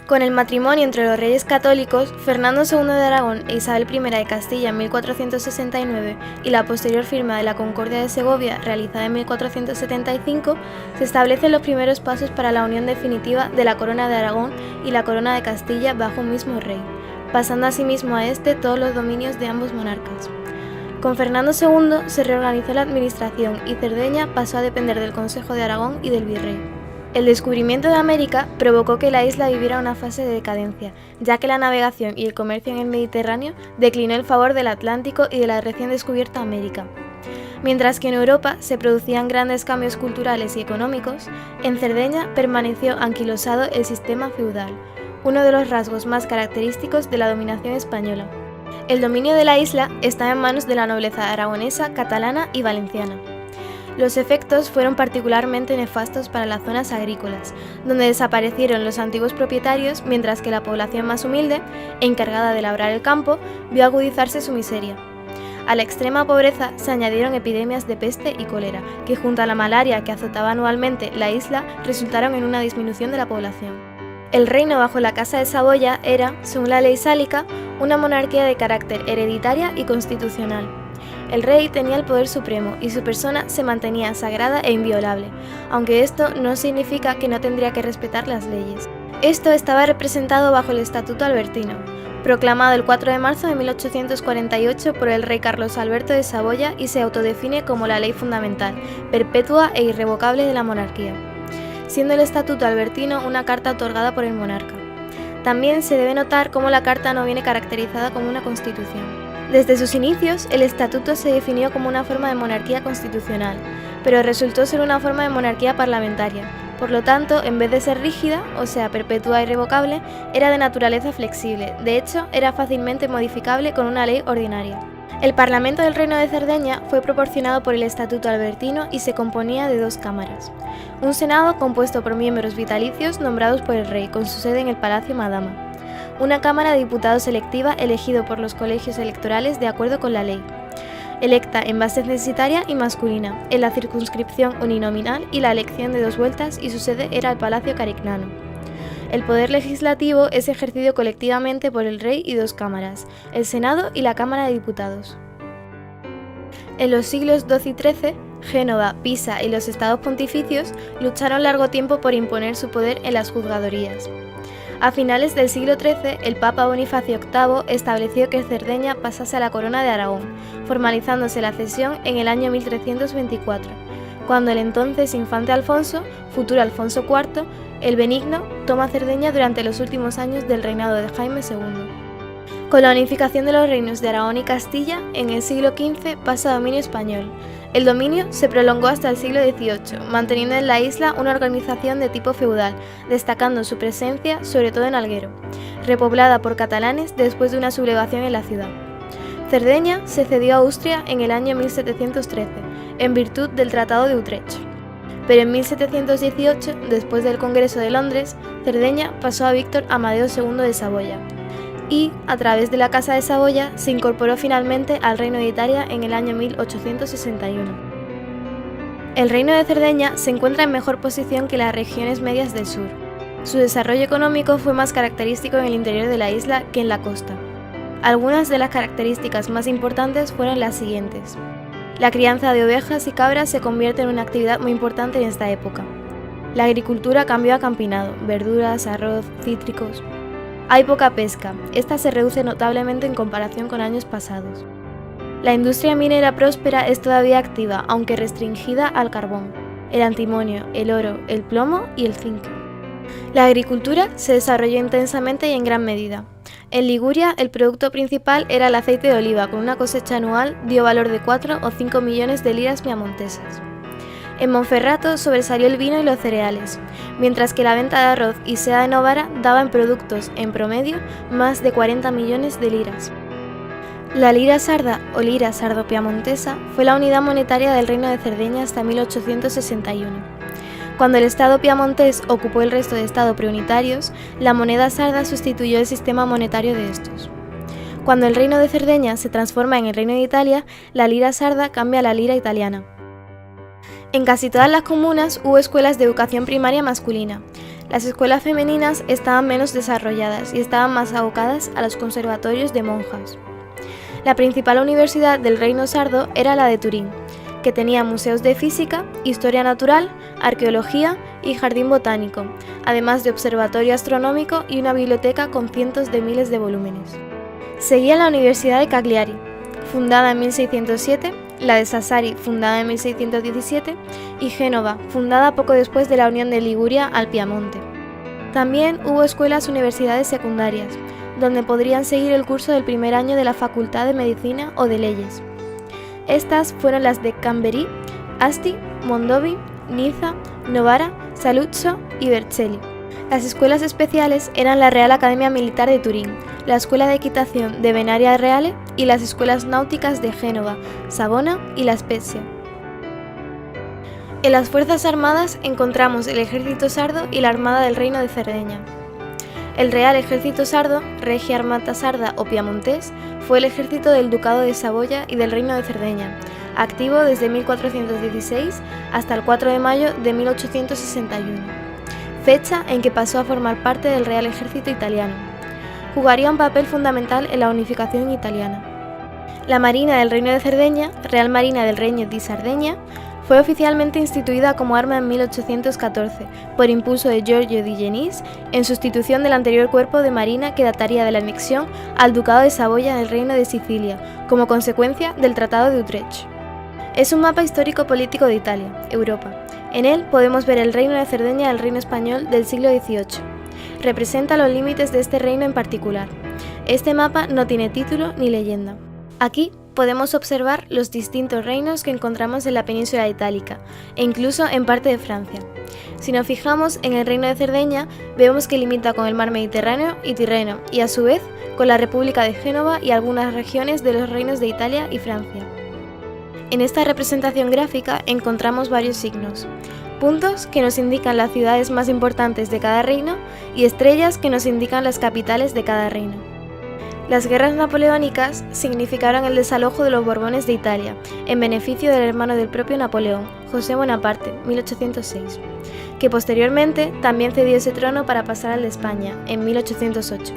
Con el matrimonio entre los reyes católicos, Fernando II de Aragón e Isabel I de Castilla en 1469 y la posterior firma de la Concordia de Segovia realizada en 1475, se establecen los primeros pasos para la unión definitiva de la Corona de Aragón y la Corona de Castilla bajo un mismo rey, pasando asimismo a este todos los dominios de ambos monarcas. Con Fernando II se reorganizó la administración y Cerdeña pasó a depender del Consejo de Aragón y del virrey. El descubrimiento de América provocó que la isla viviera una fase de decadencia, ya que la navegación y el comercio en el Mediterráneo declinó el favor del Atlántico y de la recién descubierta América. Mientras que en Europa se producían grandes cambios culturales y económicos, en Cerdeña permaneció anquilosado el sistema feudal, uno de los rasgos más característicos de la dominación española. El dominio de la isla estaba en manos de la nobleza aragonesa, catalana y valenciana. Los efectos fueron particularmente nefastos para las zonas agrícolas, donde desaparecieron los antiguos propietarios, mientras que la población más humilde, encargada de labrar el campo, vio agudizarse su miseria. A la extrema pobreza se añadieron epidemias de peste y cólera, que junto a la malaria que azotaba anualmente la isla, resultaron en una disminución de la población. El reino bajo la Casa de Saboya era, según la ley sálica, una monarquía de carácter hereditaria y constitucional. El rey tenía el poder supremo y su persona se mantenía sagrada e inviolable, aunque esto no significa que no tendría que respetar las leyes. Esto estaba representado bajo el Estatuto Albertino, proclamado el 4 de marzo de 1848 por el rey Carlos Alberto de Saboya y se autodefine como la ley fundamental, perpetua e irrevocable de la monarquía, siendo el Estatuto Albertino una carta otorgada por el monarca. También se debe notar cómo la carta no viene caracterizada como una constitución. Desde sus inicios, el estatuto se definió como una forma de monarquía constitucional, pero resultó ser una forma de monarquía parlamentaria. Por lo tanto, en vez de ser rígida, o sea, perpetua e irrevocable, era de naturaleza flexible. De hecho, era fácilmente modificable con una ley ordinaria. El Parlamento del Reino de Cerdeña fue proporcionado por el Estatuto Albertino y se componía de dos cámaras. Un Senado compuesto por miembros vitalicios nombrados por el rey, con su sede en el Palacio Madama. Una Cámara de Diputados electiva elegido por los colegios electorales de acuerdo con la ley, electa en base censitaria y masculina, en la circunscripción uninominal y la elección de 2 vueltas y su sede era el Palacio Carignano. El poder legislativo es ejercido colectivamente por el rey y 2 cámaras, el Senado y la Cámara de Diputados. En los siglos XII y XIII, Génova, Pisa y los estados pontificios lucharon largo tiempo por imponer su poder en las juzgadorías. A finales del siglo XIII, el Papa Bonifacio VIII estableció que Cerdeña pasase a la Corona de Aragón, formalizándose la cesión en el año 1324, cuando el entonces infante Alfonso, futuro Alfonso IV, el Benigno, toma Cerdeña durante los últimos años del reinado de Jaime II. Con la unificación de los reinos de Aragón y Castilla, en el siglo XV pasa a dominio español. El dominio se prolongó hasta el siglo XVIII, manteniendo en la isla una organización de tipo feudal, destacando su presencia sobre todo en Alguero, repoblada por catalanes después de una sublevación en la ciudad. Cerdeña se cedió a Austria en el año 1713, en virtud del Tratado de Utrecht. Pero en 1718, después del Congreso de Londres, Cerdeña pasó a Víctor Amadeo II de Saboya, y, a través de la Casa de Saboya, se incorporó finalmente al Reino de Italia en el año 1861. El Reino de Cerdeña se encuentra en mejor posición que las regiones medias del sur. Su desarrollo económico fue más característico en el interior de la isla que en la costa. Algunas de las características más importantes fueron las siguientes. La crianza de ovejas y cabras se convierte en una actividad muy importante en esta época. La agricultura cambió a campinado, verduras, arroz, cítricos. Hay poca pesca, esta se reduce notablemente en comparación con años pasados. La industria minera próspera es todavía activa, aunque restringida al carbón, el antimonio, el oro, el plomo y el zinc. La agricultura se desarrolló intensamente y en gran medida. En Liguria, el producto principal era el aceite de oliva, con una cosecha anual dio valor de 4 o 5 millones de liras piamontesas. En Monferrato sobresalió el vino y los cereales, mientras que la venta de arroz y seda de Novara daba en productos, en promedio, más de 40 millones de liras. La lira sarda o lira sardo-piamontesa fue la unidad monetaria del Reino de Cerdeña hasta 1861. Cuando el Estado piamontés ocupó el resto de estados preunitarios, la moneda sarda sustituyó el sistema monetario de estos. Cuando el Reino de Cerdeña se transforma en el Reino de Italia, la lira sarda cambia a la lira italiana. En casi todas las comunas hubo escuelas de educación primaria masculina. Las escuelas femeninas estaban menos desarrolladas y estaban más abocadas a los conservatorios de monjas. La principal universidad del reino sardo era la de Turín, que tenía museos de física, historia natural, arqueología y jardín botánico, además de observatorio astronómico y una biblioteca con cientos de miles de volúmenes. Seguía la Universidad de Cagliari, fundada en 1607, la de Sassari, fundada en 1617, y Génova, fundada poco después de la unión de Liguria al Piamonte. También hubo escuelas universidades secundarias, donde podrían seguir el curso del primer año de la Facultad de Medicina o de Leyes. Estas fueron las de Chamberí, Asti, Mondovì, Niza, Novara, Saluzzo y Vercelli. Las escuelas especiales eran la Real Academia Militar de Turín, la Escuela de Equitación de Venaria Reale y las escuelas náuticas de Génova, Savona y La Spezia. En las Fuerzas Armadas encontramos el Ejército Sardo y la Armada del Reino de Cerdeña. El Real Ejército Sardo, Regia Armata Sarda o Piamontés, fue el ejército del Ducado de Saboya y del Reino de Cerdeña, activo desde 1416 hasta el 4 de mayo de 1861, fecha en que pasó a formar parte del Real Ejército Italiano. Jugaría un papel fundamental en la unificación italiana. La Marina del Reino de Cerdeña, Real Marina del Regno di Sardegna, fue oficialmente instituida como arma en 1814, por impulso de Giorgio di Genís, en sustitución del anterior cuerpo de marina que dataría de la anexión al Ducado de Saboya del Reino de Sicilia, como consecuencia del Tratado de Utrecht. Es un mapa histórico-político de Italia, Europa. En él podemos ver el Reino de Cerdeña del Reino Español del siglo XVIII. Representa los límites de este reino en particular. Este mapa no tiene título ni leyenda. Aquí podemos observar los distintos reinos que encontramos en la península itálica, e incluso en parte de Francia. Si nos fijamos en el Reino de Cerdeña, vemos que limita con el mar Mediterráneo y Tirreno, y a su vez con la República de Génova y algunas regiones de los reinos de Italia y Francia. En esta representación gráfica encontramos varios signos, puntos que nos indican las ciudades más importantes de cada reino y estrellas que nos indican las capitales de cada reino. Las guerras napoleónicas significaron el desalojo de los Borbones de Italia, en beneficio del hermano del propio Napoleón, José Bonaparte, 1806, que posteriormente también cedió ese trono para pasar al de España, en 1808.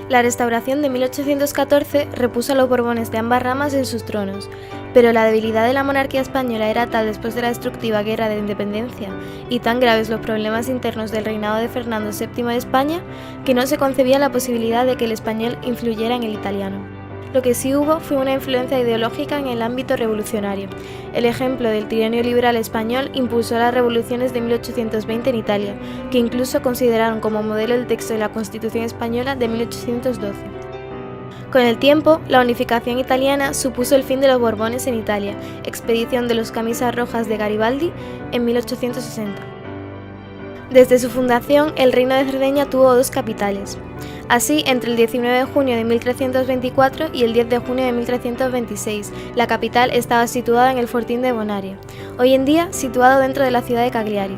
La restauración de 1814 repuso a los Borbones de ambas ramas en sus tronos, pero la debilidad de la monarquía española era tal después de la destructiva Guerra de Independencia y tan graves los problemas internos del reinado de Fernando VII de España que no se concebía la posibilidad de que el español influyera en el italiano. Lo que sí hubo fue una influencia ideológica en el ámbito revolucionario. El ejemplo del trienio liberal español impulsó las revoluciones de 1820 en Italia, que incluso consideraron como modelo el texto de la Constitución española de 1812. Con el tiempo, la unificación italiana supuso el fin de los Borbones en Italia, expedición de los Camisas Rojas de Garibaldi en 1860. Desde su fundación, el Reino de Cerdeña tuvo dos capitales. Así, entre el 19 de junio de 1324 y el 10 de junio de 1326, la capital estaba situada en el Fortín de Bonaria, hoy en día situado dentro de la ciudad de Cagliari.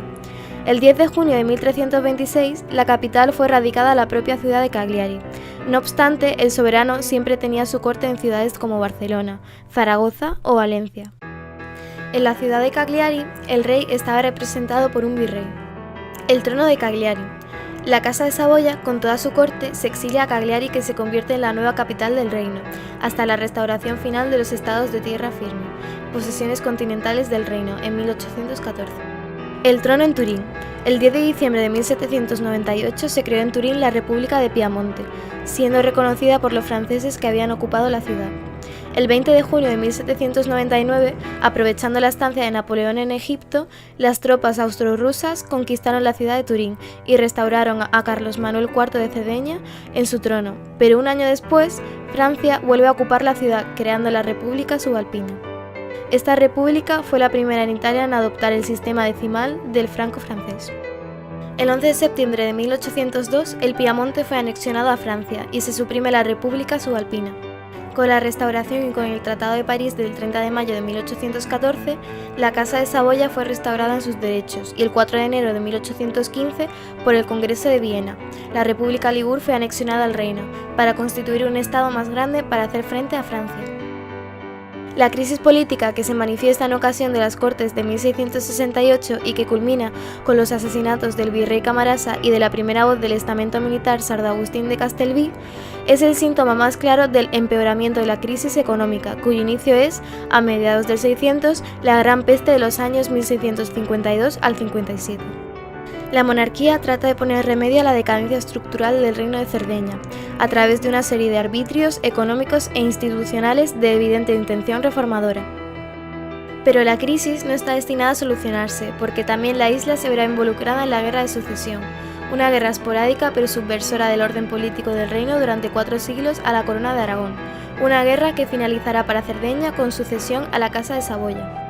El 10 de junio de 1326, la capital fue radicada a la propia ciudad de Cagliari. No obstante, el soberano siempre tenía su corte en ciudades como Barcelona, Zaragoza o Valencia. En la ciudad de Cagliari, el rey estaba representado por un virrey. El trono de Cagliari. La Casa de Saboya, con toda su corte, se exilia a Cagliari, que se convierte en la nueva capital del reino, hasta la restauración final de los estados de tierra firme, posesiones continentales del reino, en 1814. El trono en Turín. El 10 de diciembre de 1798 se creó en Turín la República de Piamonte, siendo reconocida por los franceses que habían ocupado la ciudad. El 20 de junio de 1799, aprovechando la estancia de Napoleón en Egipto, las tropas austrorussas conquistaron la ciudad de Turín y restauraron a Carlos Manuel IV de Cerdeña en su trono, pero un año después, Francia vuelve a ocupar la ciudad, creando la República Subalpina. Esta república fue la primera en Italia en adoptar el sistema decimal del franco francés. El 11 de septiembre de 1802, el Piamonte fue anexionado a Francia y se suprime la República Subalpina. Con la restauración y con el Tratado de París del 30 de mayo de 1814, la Casa de Saboya fue restaurada en sus derechos y el 4 de enero de 1815, por el Congreso de Viena, la República Ligur fue anexionada al reino, para constituir un estado más grande para hacer frente a Francia. La crisis política que se manifiesta en ocasión de las Cortes de 1668 y que culmina con los asesinatos del virrey Camarasa y de la primera voz del estamento militar Sardo Agustín de Castelví es el síntoma más claro del empeoramiento de la crisis económica, cuyo inicio es, a mediados del 600, la Gran Peste de los años 1652 al 57. La monarquía trata de poner remedio a la decadencia estructural del Reino de Cerdeña, a través de una serie de arbitrios económicos e institucionales de evidente intención reformadora. Pero la crisis no está destinada a solucionarse, porque también la isla se verá involucrada en la Guerra de Sucesión, una guerra esporádica pero subversora del orden político del reino durante 4 siglos a la Corona de Aragón, una guerra que finalizará para Cerdeña con sucesión a la Casa de Saboya.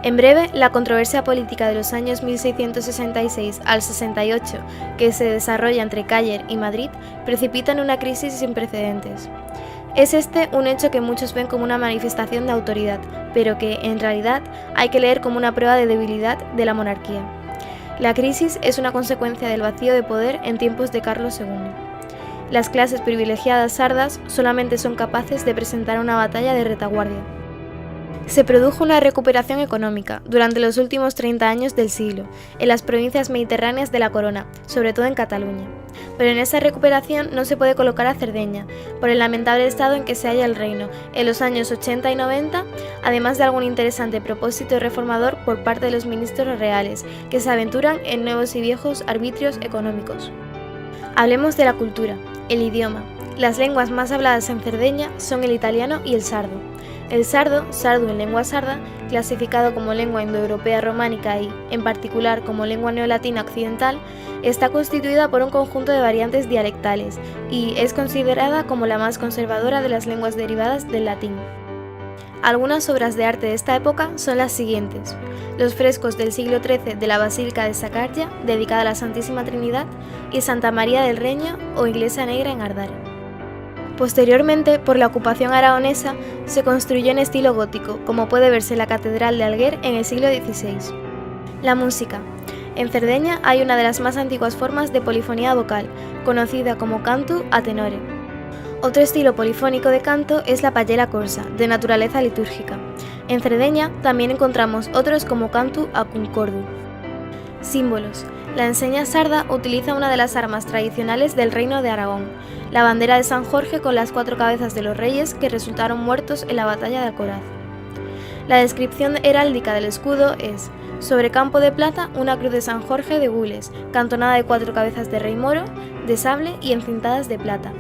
En breve, la controversia política de los años 1666 al 68, que se desarrolla entre Càller y Madrid, precipita en una crisis sin precedentes. Es este un hecho que muchos ven como una manifestación de autoridad, pero que, en realidad, hay que leer como una prueba de debilidad de la monarquía. La crisis es una consecuencia del vacío de poder en tiempos de Carlos II. Las clases privilegiadas sardas solamente son capaces de presentar una batalla de retaguardia. Se produjo una recuperación económica durante los últimos 30 años del siglo en las provincias mediterráneas de la Corona, sobre todo en Cataluña. Pero en esa recuperación no se puede colocar a Cerdeña, por el lamentable estado en que se halla el reino en los años 80 y 90, además de algún interesante propósito reformador por parte de los ministros reales, que se aventuran en nuevos y viejos arbitrios económicos. Hablemos de la cultura, el idioma. Las lenguas más habladas en Cerdeña son el italiano y el sardo. El sardo, sardu en lengua sarda, clasificado como lengua indoeuropea románica y, en particular, como lengua neolatina occidental, está constituida por un conjunto de variantes dialectales y es considerada como la más conservadora de las lenguas derivadas del latín. Algunas obras de arte de esta época son las siguientes: los frescos del siglo XIII de la Basílica de Sacarya, dedicada a la Santísima Trinidad, y Santa María del Reño o Iglesia Negra en Ardara. Posteriormente, por la ocupación aragonesa, se construyó en estilo gótico, como puede verse la Catedral de Alguer en el siglo XVI. La música. En Cerdeña hay una de las más antiguas formas de polifonía vocal, conocida como cantu a tenore. Otro estilo polifónico de canto es la payera corsa, de naturaleza litúrgica. En Cerdeña también encontramos otros como cantu a concordu. Símbolos. La enseña sarda utiliza una de las armas tradicionales del Reino de Aragón, la bandera de San Jorge con las 4 cabezas de los reyes que resultaron muertos en la batalla de Alcoraz. La descripción heráldica del escudo es: sobre campo de plata una cruz de San Jorge de gules, cantonada de 4 cabezas de rey moro, de sable y encintadas de plata.